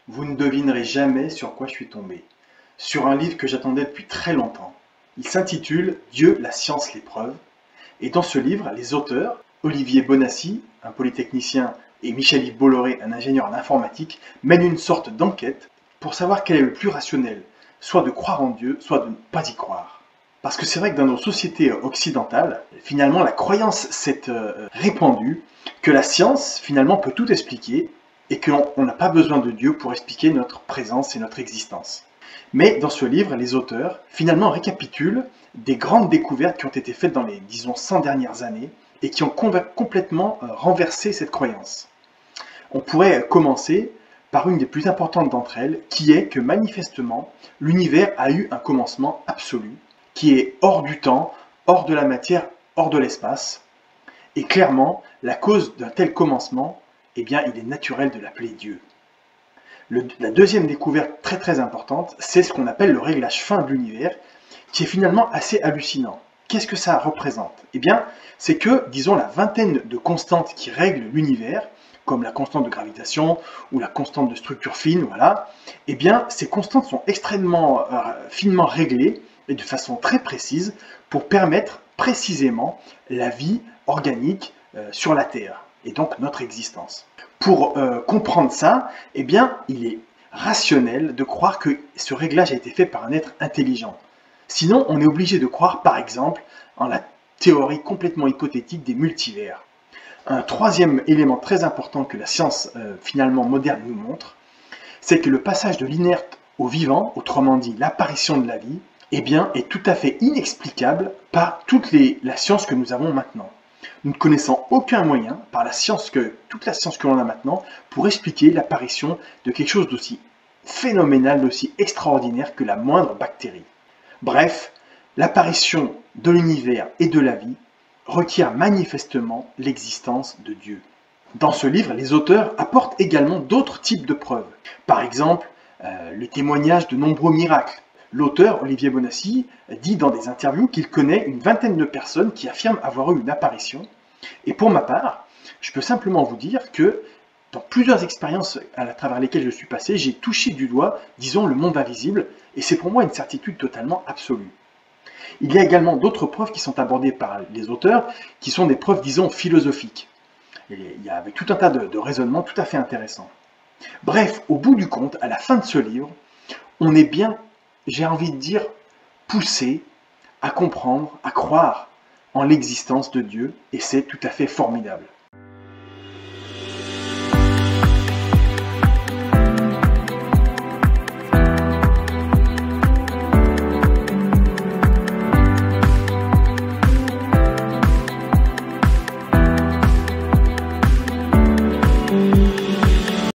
Vous ne devinerez jamais sur quoi je suis tombé. Sur un livre que j'attendais depuis très longtemps. Il s'intitule Dieu, la science, l'épreuve. Et dans ce livre, les auteurs, Olivier Bonassi, un polytechnicien, et Michel-Yves Bolloré, un ingénieur en informatique, mènent une sorte d'enquête pour savoir quel est le plus rationnel, soit de croire en Dieu, soit de ne pas y croire. Parce que c'est vrai que dans nos sociétés occidentales, finalement, la croyance s'est répandue que la science, finalement, peut tout expliquer et qu'on n'a pas besoin de Dieu pour expliquer notre présence et notre existence. Mais dans ce livre, les auteurs, finalement, récapitulent des grandes découvertes qui ont été faites dans les, disons, 100 dernières années et qui ont complètement renversé cette croyance. On pourrait commencer par une des plus importantes d'entre elles, qui est que manifestement, l'univers a eu un commencement absolu, qui est hors du temps, hors de la matière, hors de l'espace. Et clairement, la cause d'un tel commencement, eh bien, il est naturel de l'appeler Dieu. La deuxième découverte très importante, c'est ce qu'on appelle le réglage fin de l'univers, qui est finalement assez hallucinant. Qu'est-ce que ça représente? Eh bien, c'est que, disons, la vingtaine de constantes qui règlent l'univers, comme la constante de gravitation ou la constante de structure fine, voilà, eh bien, ces constantes sont extrêmement finement réglées et de façon très précise pour permettre précisément la vie organique sur la Terre et donc notre existence. Pour comprendre ça, eh bien, il est rationnel de croire que ce réglage a été fait par un être intelligent. Sinon, on est obligé de croire, par exemple, en la théorie complètement hypothétique des multivers. Un troisième élément très important que la science finalement moderne nous montre, c'est que le passage de l'inerte au vivant, autrement dit l'apparition de la vie, eh bien, est tout à fait inexplicable par la science que nous avons maintenant. Nous ne connaissons aucun moyen, par toute la science que l'on a maintenant, pour expliquer l'apparition de quelque chose d'aussi phénoménal, d'aussi extraordinaire que la moindre bactérie. Bref, l'apparition de l'univers et de la vie requiert manifestement l'existence de Dieu. Dans ce livre, les auteurs apportent également d'autres types de preuves. Par exemple, le témoignage de nombreux miracles. L'auteur, Olivier Bonassi, dit dans des interviews qu'il connaît une vingtaine de personnes qui affirment avoir eu une apparition. Et pour ma part, je peux simplement vous dire que dans plusieurs expériences à travers lesquelles je suis passé, j'ai touché du doigt, disons, le monde invisible, et c'est pour moi une certitude totalement absolue. Il y a également d'autres preuves qui sont abordées par les auteurs, qui sont des preuves, disons, philosophiques. Et il y a avec tout un tas de raisonnements tout à fait intéressants. Bref, au bout du compte, à la fin de ce livre, on est bien, j'ai envie de dire, poussé à comprendre, à croire en l'existence de Dieu, et c'est tout à fait formidable.